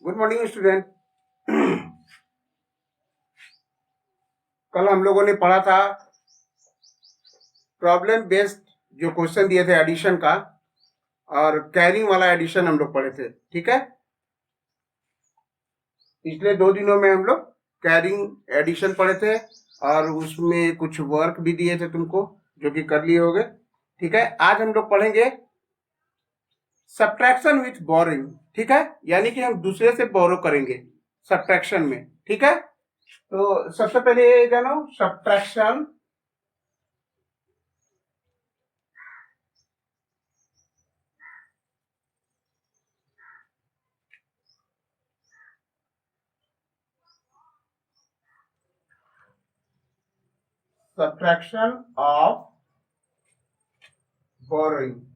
Good morning student. कल हम लोगों ने पढ़ा था प्रॉब्लम बेस्ड जो क्वेश्चन दिए थे एडिशन का, और कैरिंग वाला एडिशन हम लोग पढ़े थे। ठीक है, पिछले 2 दिनों में हम लोग कैरिंग एडिशन पढ़े थे और उसमें कुछ वर्क भी दिए थे तुमको, जो कि कर लिए होगे। ठीक है, आज हम लोग पढ़ेंगे सब्ट्रैक्शन विथ बोरोइंग। ठीक है, यानी कि हम दूसरे से बोरो करेंगे सब्ट्रैक्शन में। ठीक है, तो सबसे पहले ये जानो सब्ट्रैक्शन ऑफ बोरोइंग।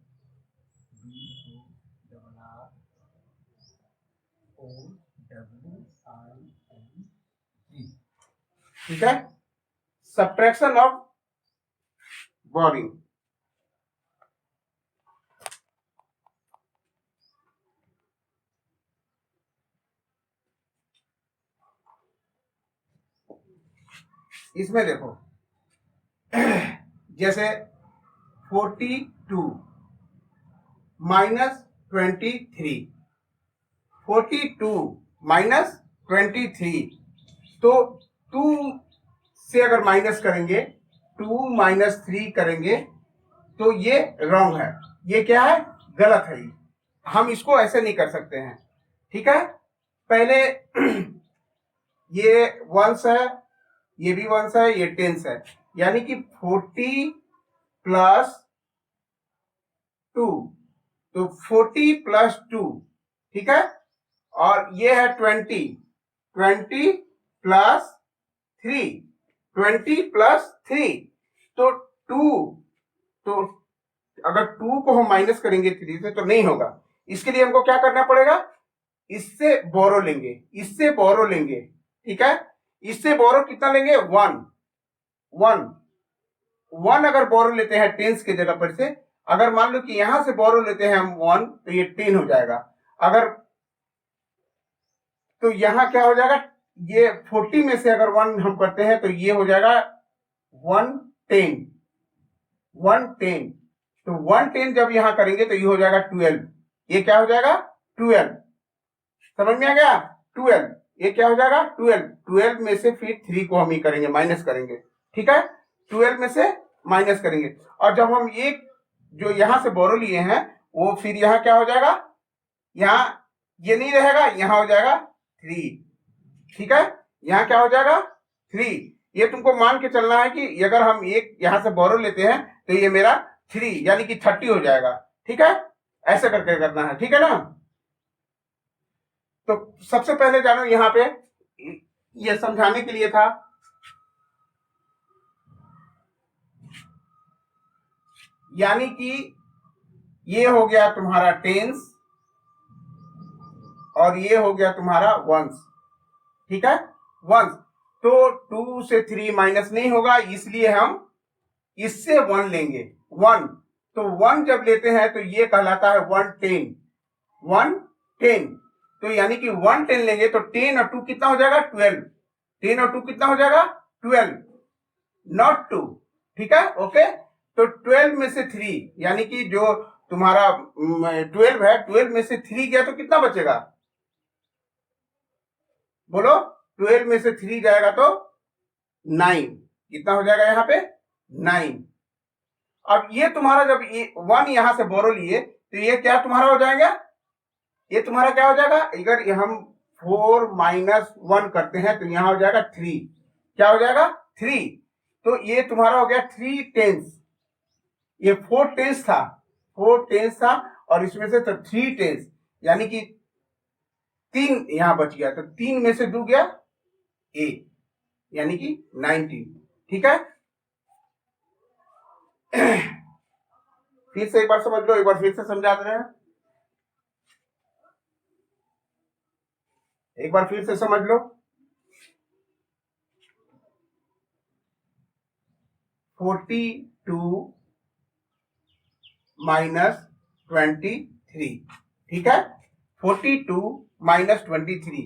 ठीक है, सब्ट्रैक्शन ऑफ बोरोइंग। इसमें देखो जैसे 42 माइनस 23, 42 माइनस 23, तो 2 से अगर माइनस करेंगे, 2 माइनस 3 करेंगे तो ये रॉन्ग है। ये क्या है? गलत है। हम इसको ऐसे नहीं कर सकते हैं। ठीक है, पहले ये वंस है, ये भी वंस है, ये टेंस है, यानी कि 40 प्लस 2, तो 40 प्लस 2। ठीक है, और ये है 20 प्लस 3, 20 प्लस 3, तो 2, तो अगर 2 को हम माइनस करेंगे 3 से तो नहीं होगा। इसके लिए हमको क्या करना पड़ेगा? इससे बोरो लेंगे, इससे बोरो लेंगे। ठीक है, इससे बोरो कितना लेंगे? 1 अगर बोरो लेते हैं टेंस के जगह पर से, अगर मान लो कि यहां से बोरो लेते हैं हम 1, तो ये 10 हो जाएगा। अगर तो यहां क्या हो जाएगा? ये 40 में से अगर 1 हम करते हैं तो ये हो जाएगा 110, 110। तो 110 जब यहां करेंगे तो ये हो जाएगा 12। ये क्या हो जाएगा? 12। समझ में आ गया? 12। ये क्या हो जाएगा? 12। 12 में से फिर 3 को हम ही करेंगे, माइनस करेंगे। ठीक है, 12 में से माइनस करेंगे, और जब हम ये जो यहां से बोरो लिए हैं वो फिर यहां क्या हो जाएगा? यहां ये नहीं रहेगा, यहां हो जाएगा 3। ठीक है, यहां क्या हो जाएगा? 3। ये तुमको मान के चलना है कि अगर हम एक यहां से बोरो लेते हैं तो ये मेरा 3 यानी कि 30 हो जाएगा। ठीक है, ऐसे करके करना है। ठीक है ना? तो सबसे पहले जानो यहां पे ये समझाने के लिए था, यानी कि ये हो गया तुम्हारा टेंस और ये हो गया तुम्हारा वंस। ठीक है, वंस। तो 2 से 3 माइनस नहीं होगा, इसलिए हम इससे 1 लेंगे। 1, तो 1 जब लेते हैं तो ये कहलाता है 110, 110। तो यानी कि 110 लेंगे तो 10 और 2 कितना हो जाएगा? 12। 10 और 2 कितना हो जाएगा? 12, नॉट 2। ठीक है, ओके। तो 12 में से 3, यानी कि जो तुम्हारा 12 है, 12 में से 3 गया तो कितना बचेगा? बोलो, 12 में से 3 जाएगा तो 9। कितना हो जाएगा यहाँ पे? 9। अब ये तुम्हारा जब 1 यहां से बोरो लिए तो ये क्या तुम्हारा हो जाएगा? ये तुम्हारा क्या हो जाएगा? अगर हम 4 माइनस 1 करते हैं तो यहां हो जाएगा 3। क्या हो जाएगा? 3। तो ये तुम्हारा हो गया 3 टेंस। ये 4 टेंस था, 4 टेंस था, और इसमें से तो 3 टेंस, यानी कि 3 यहां बच गया, तो 3 में से 2 गया 8, यानी कि 19। ठीक है, फिर से एक बार समझ लो, एक बार फिर से समझा दे रहे हैं, एक बार फिर से समझ लो। 42 माइनस 23। ठीक है, 42 -23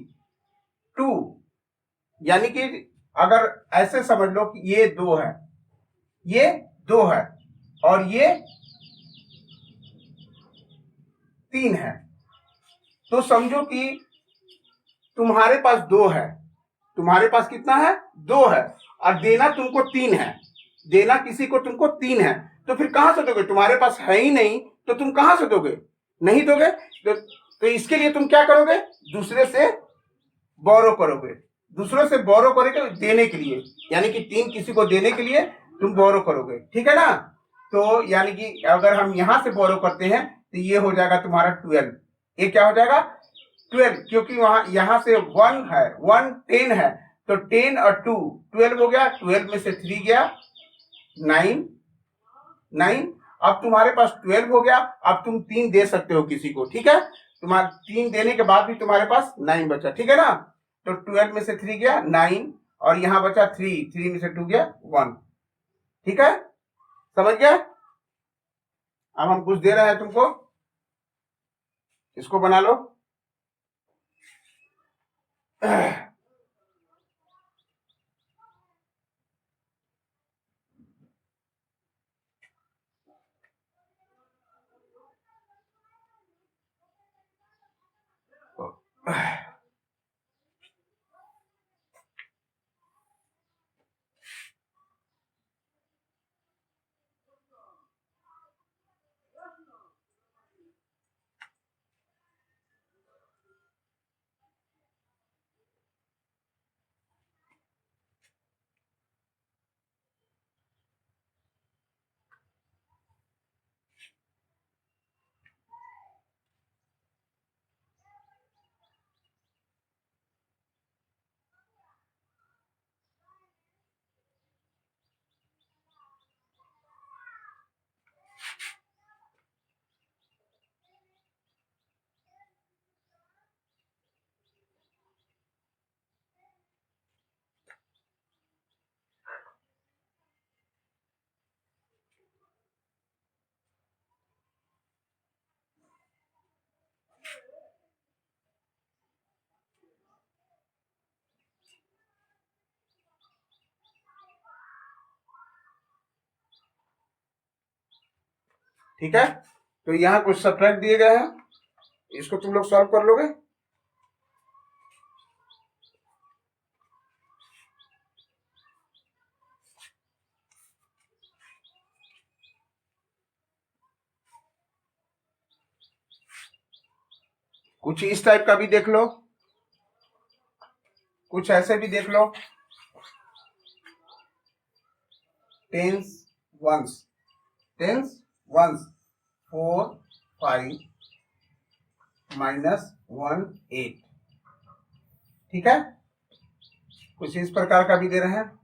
2, यानी कि अगर ऐसे समझ लो कि ये 2 है, ये 2 है और ये 3 है, तो समझो कि तुम्हारे पास 2 है, तुम्हारे पास कितना है 2 है और देना तुमको 3 है, देना किसी को तुमको 3 है, तो फिर कहां से दोगे? तुम्हारे पास है ही नहीं तो तुम कहां से दोगे? नहीं दोगे तो इसके लिए तुम क्या करोगे? दूसरे से बोरो करोगे, दूसरों से बोरो करोगे देने के लिए, यानी कि 3 किसी को देने के लिए तुम बोरो करोगे, ठीक है ना? तो यानी कि अगर हम यहां से बोरो करते हैं तो ये हो जाएगा तुम्हारा 12, ये क्या हो जाएगा 12, क्योंकि वहां यहां से 1 है, 1 10 है, तो 10 और 2 12 हो गया, 12 में से 3 गया 9 9, अब तुम्हारे पास 12 हो गया, अब तुम 3 दे सकते हो किसी को, ठीक है? तुम्हारे 3 देने के बाद भी तुम्हारे पास 9 बचा, ठीक है ना? तो 12 में से 3 गया 9 और यहां बचा 3 में से 2 गया 1, ठीक है? समझ गया? अब हम कुछ दे रहे हैं तुमको, इसको बना लो। ठीक है, तो यहां कुछ सब्ट्रैक्ट दिए गए हैं, इसको तुम लोग सॉल्व कर लोगे। कुछ इस टाइप का भी देख लो, कुछ ऐसे भी देख लो, टेंस वंस 4 5 -1 8, ठीक है? कुछ इस प्रकार का भी दे रहे हैं।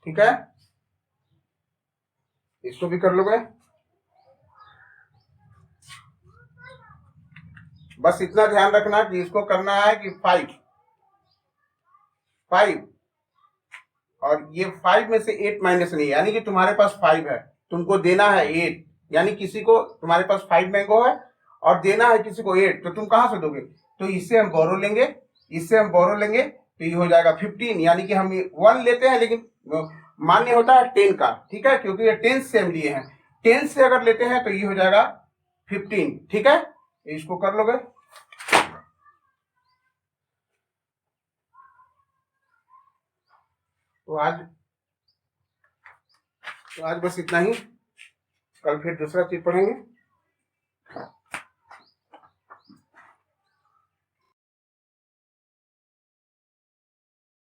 ठीक है, इसको भी कर लोगे। बस इतना ध्यान रखना कि इसको करना है कि 5 और ये 5 में से 8 माइनस नहीं, यानी कि तुम्हारे पास 5 है, तुमको देना है 8, यानी किसी को तुम्हारे पास 5 मैंगो है और देना है किसी को 8, तो तुम कहां से दोगे? तो इससे हम बोरो लेंगे, इससे हम बोरो लेंगे, तो ये हो जाएगा 15, यानी कि हम 1 लेते हैं लेकिन मान्य होता है 10 का, ठीक है? क्योंकि ये 10 से हम लिए हैं, 10 से अगर लेते हैं तो ये हो जाएगा 15। ठीक है, इसको कर लोगे। तो आज बस इतना ही, कल फिर दूसरा चीज पढ़ेंगे।